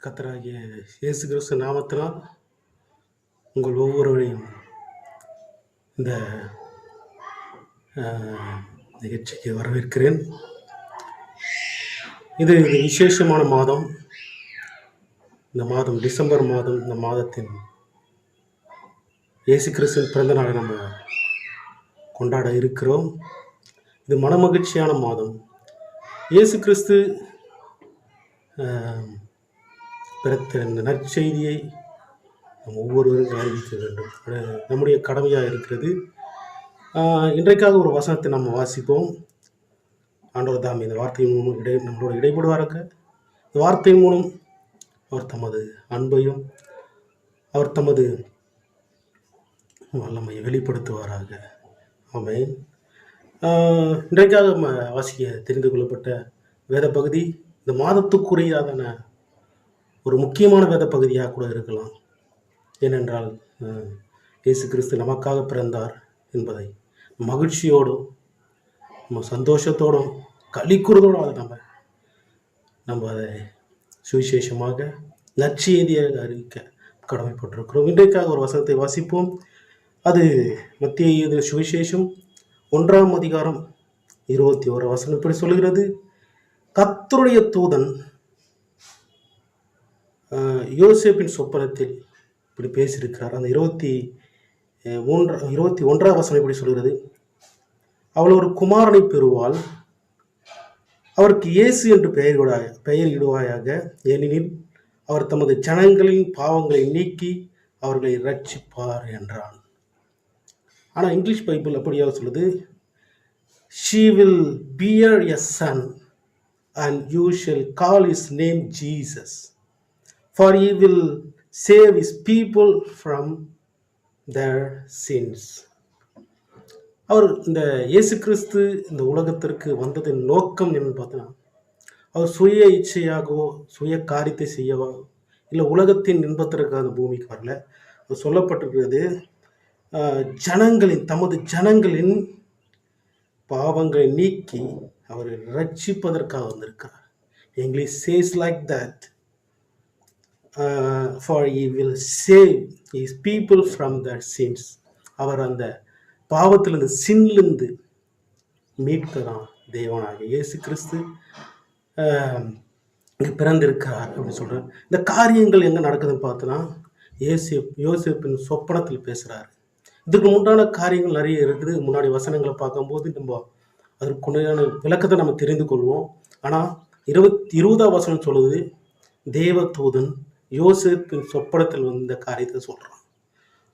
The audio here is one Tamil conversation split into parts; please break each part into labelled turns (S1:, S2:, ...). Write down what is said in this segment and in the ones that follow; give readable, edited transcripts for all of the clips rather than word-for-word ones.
S1: கர்த்தராகிய இயேசு கிறிஸ்து நாமத்தினால் உங்கள் ஒவ்வொருவரையும் இந்த நிகழ்ச்சிக்கு வரவேற்கிறேன். இது விசேஷமான மாதம். இந்த மாதம் டிசம்பர் மாதம். இந்த மாதத்தின் இயேசு கிறிஸ்துவின் பிறந்த நாளை நம்ம கொண்டாட இருக்கிறோம். இது மனமகிழ்ச்சியான மாதம். இயேசு கிறிஸ்து பிறத்த இந்த நற்செய்தியை நம்ம ஒவ்வொருவரும் அறிவிக்க வேண்டும். நம்முடைய கடமையாக இருக்கிறது. இன்றைக்காக ஒரு வசனத்தை நம்ம வாசிப்போம். ஆண்டவர் தாம் இந்த வார்த்தையின் மூலம் நம்மளோட இடைப்படுவாராக. இந்த வார்த்தையின் மூலம் அவர் தமது அன்பையும் அவர் தமது வல்லமையை வெளிப்படுத்துவாராக. ஆமென். இன்றைக்காக நம்ம வாசிக்க தெரிந்து கொள்ளப்பட்ட வேத பகுதி இந்த மாதத்துக்குரியதான ஒரு முக்கியமான வேத பகுதியாக கூட இருக்கலாம். ஏனென்றால் இயேசு கிறிஸ்து நமக்காக பிறந்தார் என்பதை மகிழ்ச்சியோடும் நம்ம சந்தோஷத்தோடும் களிக்கூறுதோடும் அதை நம்ம அதை சுவிசேஷமாக நற்செய்தியாக அறிவிக்க கடமைப்பட்டிருக்கிறோம். இன்றைக்காக ஒரு வசனத்தை வாசிப்போம். அது மத்தேயு சுவிசேஷம் 1ஆம் அதிகாரம் 21 வசனம் இப்படி சொல்கிறது. கர்த்தருடைய தூதன் யோசேப்பின் சொப்பனத்தில் இப்படி பேசியிருக்கிறார். அந்த 21ஆம் வசனம் இப்படி சொல்கிறது. அவள் ஒரு குமாரனை பெறுவாள், அவருக்கு இயேசு என்று பெயரிடுவாயாக, ஏனெனில் அவர் தமது ஜனங்களின் பாவங்களை நீக்கி அவர்களை ரட்சிப்பார் என்றான். ஆனால் இங்கிலீஷ் பைபிள் அப்படியாக சொல்லுது, she will bear a son and you shall call his name Jesus, for he will save his people from their sins. அவர் இந்த இயேசு கிறிஸ்து இந்த உலகத்திற்கு வந்ததின் நோக்கம் என்னன்னு பார்த்தா, அவர் சுய இச்சையாகவோ சுய காரியத்தை செய்யவோ இல்லை உலகத்தின் இன்பத்திற்காக அந்த பூமிக்கு வரல. அவர் சொல்லப்பட்டிருக்கிறது தமது ஜனங்களின் பாவங்களை நீக்கி அவரை ரட்சிப்பதற்காக வந்திருக்கிறார். English says like that, for he will save his people from their sins. அவர் அந்த பாவத்திலிருந்து சின்லிருந்து மீட்கிறான் தேவனாக இயேசு கிறிஸ்து இங்கே பிறந்திருக்கிறார் அப்படின்னு சொல்கிறார். இந்த காரியங்கள் எங்கே நடக்குதுன்னு பார்த்தோன்னா, யோசேப்பின் சொப்பனத்தில் பேசுகிறார். இதுக்கு முன்னாடி காரியங்கள் நிறைய இருக்குது. முன்னாடி வசனங்களை பார்க்கும்போது நம்ம அதற்குண்டான விளக்கத்தை நம்ம தெரிந்து கொள்வோம். ஆனால் 20ஆம் வசனம் சொல்லுது, தேவதூதன் யோசேப்பின் சொப்பனத்தில் வந்த காரியத்தை சொல்கிறான்.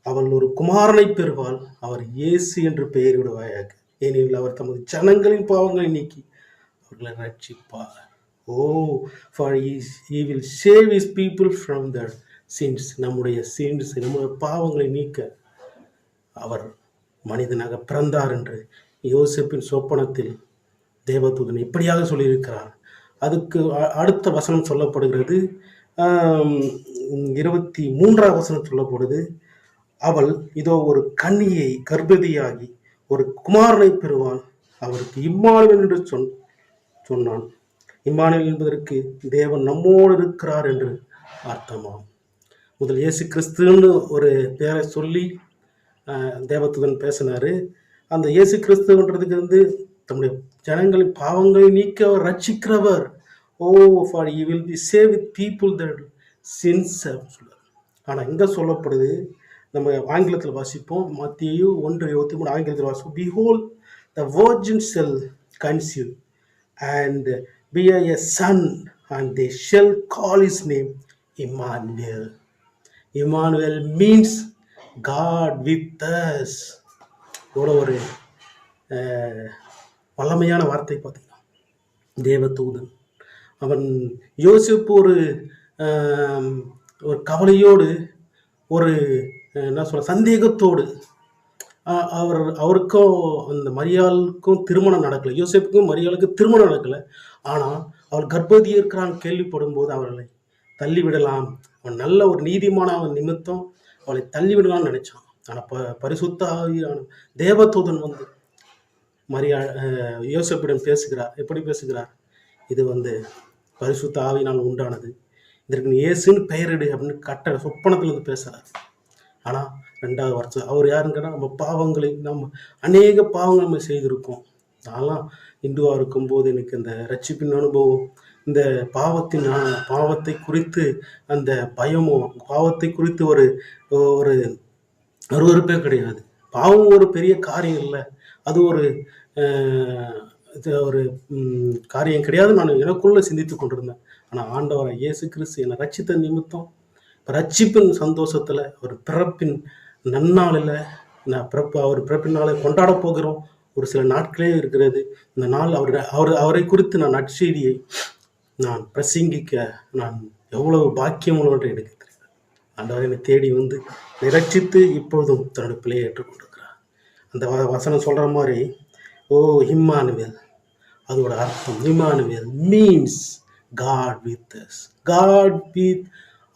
S1: அவள் ஒரு குமாரனை பெறுவாள், அவர் இயேசு என்று பெயரிடுவாயாக, ஏனெனில் அவர் தமது ஜனங்களின் பாவங்களை நீக்கி அவர்களை ரட்சிப்பார். for he will save his people from their sins. நம்முடைய sins, நம்முடைய பாவங்களை நீக்க அவர் மனிதனாக பிறந்தார் என்று யோசேப்பின் சொப்பனத்தில் தேவதூதன் இப்படியாக சொல்லியிருக்கிறார். அதுக்கு அடுத்த வசனம் சொல்லப்படுகிறது. 23ஆம் வசனம் சொல்லப்படுது, அவள் இதோ ஒரு கன்னியை கர்ப்பதியாகி ஒரு குமாரனை பெறுவான், அவருக்கு இம்மானுவேல் என்று சொன்னான். இம்மானுவேல் என்பதற்கு தேவன் நம்மோடு இருக்கிறார் என்று அர்த்தமாம். முதல் இயேசு கிறிஸ்துன்னு ஒரு பேரை சொல்லி தேவதூதன் பேசினார். அந்த இயேசு கிறிஸ்துன்றதுக்கு தம்முடைய ஜனங்களின் பாவங்களை நீக்க அவர் ரட்சிக்கிறவர். for he will be saved with people that sins சொல்றார். ஆனால் இங்கே சொல்லப்படுது, நம்ம ஆங்கிலத்தில் வாசிப்போம். மத்தேயு 1:23 ஆங்கிலத்தில் வாசிப்போம். behold the virgin shall conceive and bear a son and they shall call his name Emmanuel. Emmanuel means God with us. இவ்வளோ ஒரு வல்லமையான வார்த்தை பார்த்தீங்கன்னா, தேவதூதன் அவன் யோசிப்பு ஒரு கவலையோடு ஒரு என்ன சொல்ல சந்தேகத்தோடு அவருக்கும் அந்த மரியாளுக்கும் திருமணம் நடக்கலை, யோசேப்புக்கும் மரியாளுக்கும் திருமணம் நடக்கலை. ஆனால் அவள் கர்ப்பவதி இருக்கிறான்னு கேள்விப்படும் போது அவர்களை தள்ளிவிடலாம், அவன் நல்ல ஒரு நீதிமான அவன் நிமித்தம் அவளை தள்ளிவிடலாம்னு நினைச்சான். ஆனால் பரிசுத்த ஆவியான தேவதூதன் யோசேப்பிடம் பேசுகிறார். எப்படி பேசுகிறார்? இது பரிசுத்த ஆவியினால் உண்டானது, இதற்கு நீ இயேசுன்னு பெயரிடு அப்படின்னு சொப்பனத்துல இருந்து பேசுறாரு. ஆனா 2வது வருஷம் அவர் யாருங்கன்னா, நம்ம பாவங்களை நம்ம அநேக பாவங்கள் நம்ம செய்திருக்கோம். நான்லாம் இந்துவா இருக்கும்போது எனக்கு இந்த ரட்சிப்பின் அனுபவம், இந்த பாவத்தை குறித்து அந்த பயமோ, பாவத்தை குறித்து ஒரு ஒரு அருவருப்பே கிடையாது. பாவம் ஒரு பெரிய காரியம் இல்ல. அது ஒரு ஒரு காரியம் கிடையாது. நான் எனக்குள்ள சிந்தித்துக் கொண்டிருந்தேன். ஆனா ஆண்டவராகிய இயேசு கிறிஸ்து என்னை ரட்சித்த நிமித்தம், ரட்சிப்பின் சந்தோஷத்துல, ஒரு பிறப்பின் நன்னாளில அவர் பிறப்பின் நாளை கொண்டாட போகிறோம். ஒரு சில நாட்களே இருக்கிறது. இந்த நாள் அவரை குறித்து நான் நற்செய்தியை நான் பிரசங்கிக்க நான் எவ்வளவு பாக்கியம் உள்ளவன் எனக்கு தெரியும். ஆண்டவர் என்னை தேடி வந்து ரட்சித்து இப்பொழுதும் தன்னுடைய பிள்ளையை ஏற்றுக்கொண்டிருக்கிறார். அந்த வசனம் சொல்ற மாதிரி, ஓ இம்மானுவேல், அதோட அர்த்தம் Emmanuel means God with us, God with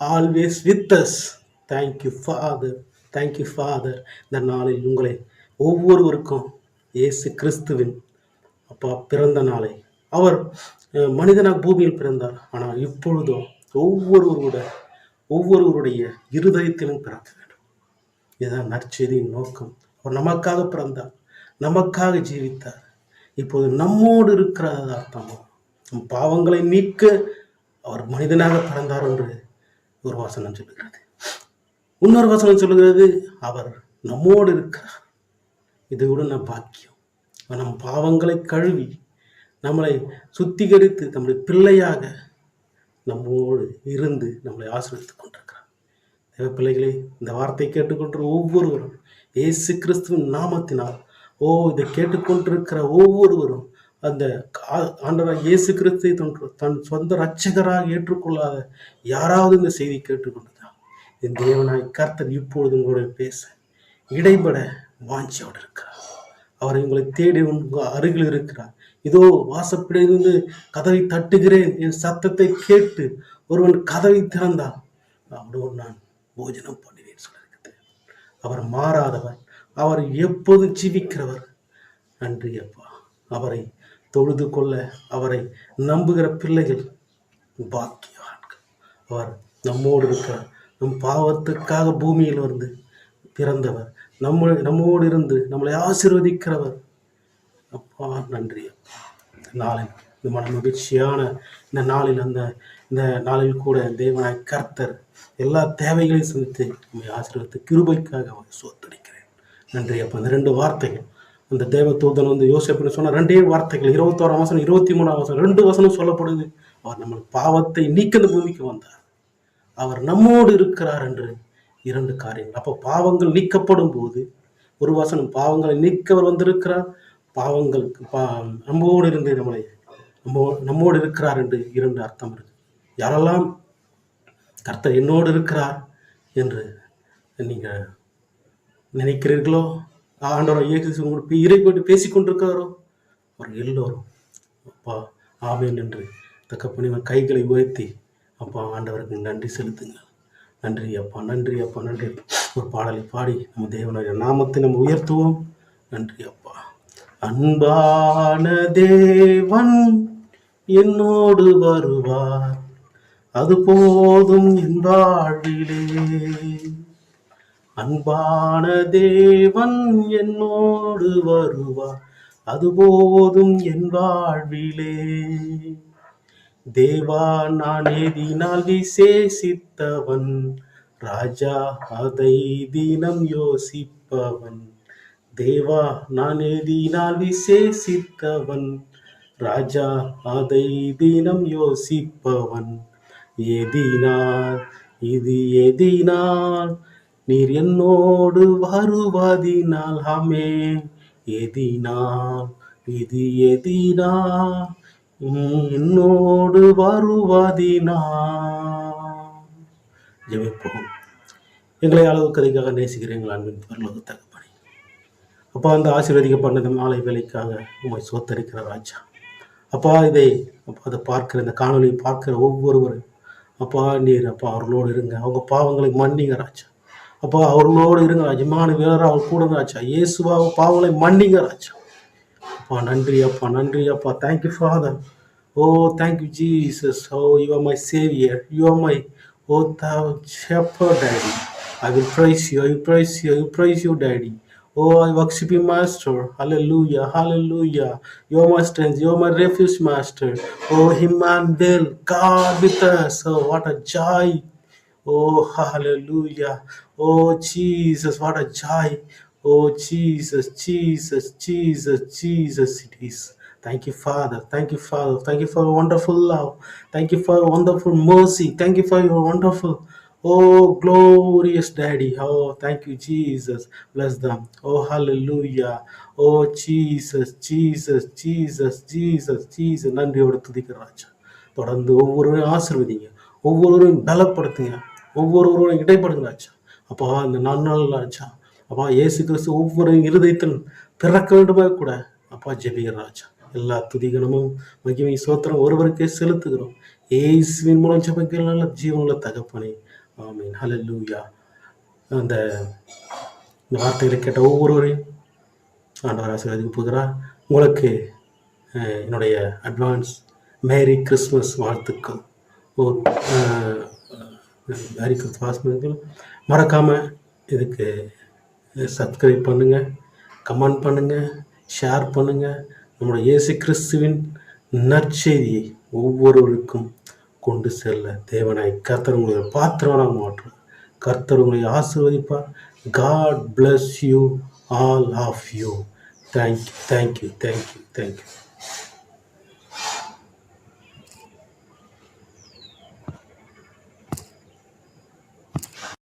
S1: always with us. Thank you father, thank you father. இந்த நாளில் உங்களை ஒவ்வொருவருக்கும் இயேசு கிறிஸ்துவின் அப்பா பிறந்த நாளை, அவர் மனிதனாக பூமியில் பிறந்தார். ஆனால் இப்பொழுதோ ஒவ்வொருவருடைய இருதயத்திலும் பிறக்க வேண்டும். இதுதான் நற்செய்தியின் நோக்கம். அவர் நமக்காக பிறந்தார், நமக்காக ஜீவித்தார். இப்போது நம்மோடு இருக்கிறதா அர்த்தமோ, நம் பாவங்களை நீக்க அவர் மனிதனாக பிறந்தார் என்று ஒரு வசனம் சொல்லுகிறது. இன்னொரு வசனம் சொல்லுகிறது, அவர் நம்மோடு இருக்கிறார். இதை விட நம் பாக்கியம். நம் பாவங்களை கழுவி நம்மளை சுத்திகரித்து நம்முடைய பிள்ளையாக நம்மோடு இருந்து நம்மளை ஆசீர்வதித்துக் கொண்டிருக்கிறார். தேவ பிள்ளைகளே, இந்த வார்த்தை கேட்டுக்கொண்டு ஒவ்வொருவரும் இயேசு கிறிஸ்துவின் நாமத்தினால், இதை கேட்டுக்கொண்டிருக்கிற ஒவ்வொருவரும் அந்த ஆண்டவராகிய இயேசு கிறிஸ்துவை தன் சொந்த இரட்சகராக ஏற்றுக்கொள்ளாத யாராவது இந்த செய்தி கேட்டுக்கொண்டதா, என் தேவனாய் கர்த்தர் இப்பொழுது உங்களுடைய பேச இடைபட வாஞ்சியோடு இருக்கிறார். அவரை உங்களை தேடி உங்கள் அருகில் இருக்கிறார். இதோ வாசப்படியிலிருந்து கதவை தட்டுகிறேன், என் சத்தத்தை கேட்டு ஒருவன் கதவை திறந்தால் அவனோடு நான் போஜனம் பண்ணுவேன் சொல்லியிருக்கிறது. அவர் மாறாதவர், அவர் எப்போதும் ஜீவிக்கிறவர். நன்றி அப்பா. அவரை தொழுது கொள்ள அவரை நம்புகிற பிள்ளைகள் பாக்கியவான்கள். அவர் நம்மோடு இருக்கிறார். நம் பாவத்துக்காக பூமியில் வந்து பிறந்தவர், நம்மோடு இருந்து நம்மளை ஆசீர்வதிக்கிறவர். அப்பா நன்றி அப்பா. நாளில் இந்த மன மகிழ்ச்சியான இந்த நாளில் இந்த நாளில் கூட தேவனாய் கர்த்தர் எல்லா தேவைகளையும் சந்தித்து நம்மை ஆசீர்வதித்து கிருபைக்காக அவரை சோத்தரிக்கிறேன். நன்றி அப்பா. அந்த 2 வார்த்தைகள், அந்த தேவ தூதன் வந்து யோசேப்புன்னு சொன்ன 2 வார்த்தைகள், 21ஆம் வசனம் 23ஆம் வசனம் 2 வசனம் சொல்லப்படுது. அவர் நம்ம பாவத்தை நீக்க இந்த பூமிக்கு வந்தார், அவர் நம்மோடு இருக்கிறார் என்று 2 காரியங்கள். அப்போ பாவங்கள் நீக்கப்படும் போது ஒரு வசனம், பாவங்களை நீக்கவர் வந்திருக்கிறார், பாவங்களுக்கு நம்மோடு இருந்து நம்மோடு இருக்கிறார் என்று 2 அர்த்தம் இருக்கு. யாரெல்லாம் கர்த்தர் என்னோடு இருக்கிறார் என்று நீங்க நினைக்கிறீர்களோ, ஆண்டவரை இயேசு உங்களுக்கு இறைப்பட்டு பேசிக்கொண்டிருக்கிறாரோ, அவர் எல்லோரும் அப்பா ஆமேன் என்று தகப்பனின் கைகளை உயர்த்தி அப்பா ஆண்டவருக்கு நன்றி செலுத்துங்கள். நன்றி அப்பா, நன்றி அப்பா, நன்றி. ஒரு பாடலை பாடி நம்ம தேவனுடைய நாமத்தை நம்ம உயர்த்துவோம். நன்றி அப்பா. அன்பான தேவன் என்னோடு வருவார், அது போதும் என் வாழ்விலே. அன்பான தேவன் என்னோடு வருவார், அது போதும் என் வாழ்விலே. தேவா நான் எதினால் விசேஷித்தவன், ராஜா அதை தினம் யோசிப்பவன். தேவா நான் எதினால் விசேஷித்தவன், ராஜா அதை தினம் யோசிப்பவன். எதினால் நீர் என்னோடு வருவதினால், ஆமென். எதினால் என்னோடு வருவதினால். ஜெபிப்போம். எங்களை அளவுக்கு அதிகமாக நேசிக்கிறேன் எங்கள் அன்பின் பரலோக தகப்பனே, அப்பா அந்த ஆசீர்வதிக்கப்பட்ட மாலை வேலைக்காக உண்மை சோத்தரிக்கிற ராஜா. அப்பா அதை பார்க்கிற இந்த காணொலியை பார்க்கிற ஒவ்வொருவரும் அப்பா நீர் அப்பா அவர்களோடு இருங்க, அவங்க பாவங்களை மன்னிங்க ராஜா. அப்பா அவர்களோடு இருங்க ராஜா. இம்மானுவேல் அவர் கூட ராஜா. இயேசுவா பாவங்களை மன்னிங்க ராஜா. அப்பா நன்றி அப்பா, நன்றி அப்பா. Thank you father. Oh, thank you, Jesus. Oh, you are my Savior. You are my, oh, thou shepherd, Daddy. I will praise you. I will praise you. I will praise you, Daddy. Oh, I worship you, Master. Hallelujah. Hallelujah. You are my strength. You are my refuge, Master. Oh, Emmanuel, God with us. Oh, what a joy. Oh, hallelujah. Oh, Jesus, what a joy. Oh, Jesus, Jesus, Jesus, Jesus, it is. Thank you, Father. Thank you, Father. Thank you for your wonderful love. Thank you for your wonderful mercy. Thank you for your wonderful, oh, glorious Daddy. Oh, thank you, Jesus. Bless them. Oh, hallelujah. Oh, Jesus, Jesus, Jesus, Jesus, Jesus. நன்றியோடு துதிக்கிற ராஜா. தொடர்ந்து ஒவ்வொருவரையும் ஆசீர்வதிங்க, ஒவ்வொருவரையும் பலப்படுத்துங்க, ஒவ்வொருவரோடும் இடைப்படுங்க ராஜா. அப்பா இந்த 4 நாள் ராஜா, அப்பா இயேசு கிறிஸ்து ஒவ்வொரு இருதயத்தில் பிறக்க வேண்டுமா கூட அப்பா ஜெபிக்கிற ராஜா. எல்லா துதிகனமும் மகிமை சோத்திரம் ஒருவருக்கே செலுத்துகிறோம். இயேசுவின் மூலம் ஜெபிக்கிற நல்ல ஜீவனுள்ள தகப்பனே, ஆமென். ஹல்லேலூயா. அந்த இந்த வார்த்தைகளை கேட்ட ஒவ்வொருவரையும் ஆண்டவர் ஆசீர்வதிக்க போகிறார். உங்களுக்கு என்னுடைய அட்வான்ஸ் மேரி கிறிஸ்மஸ் வாழ்த்துக்கள். ஓ மேரி கிறிஸ்மஸ் வாழ்த்துக்கள். மறக்காமல் இதுக்கு சப்ஸ்கிரைப் பண்ணுங்கள், கமெண்ட் பண்ணுங்கள், ஷேர் பண்ணுங்கள். நம்முடைய இயேசு கிறிஸ்துவின் நற்செய்தியை ஒவ்வொருவருக்கும் கொண்டு செல்ல தேவனாய் கர்த்தர் உங்களை பாத்திரமாக மாற்றும். கர்த்தர் உங்களை ஆசீர்வதிப்பார். God bless you, all of you. Thank you, thank you, thank you, thank you.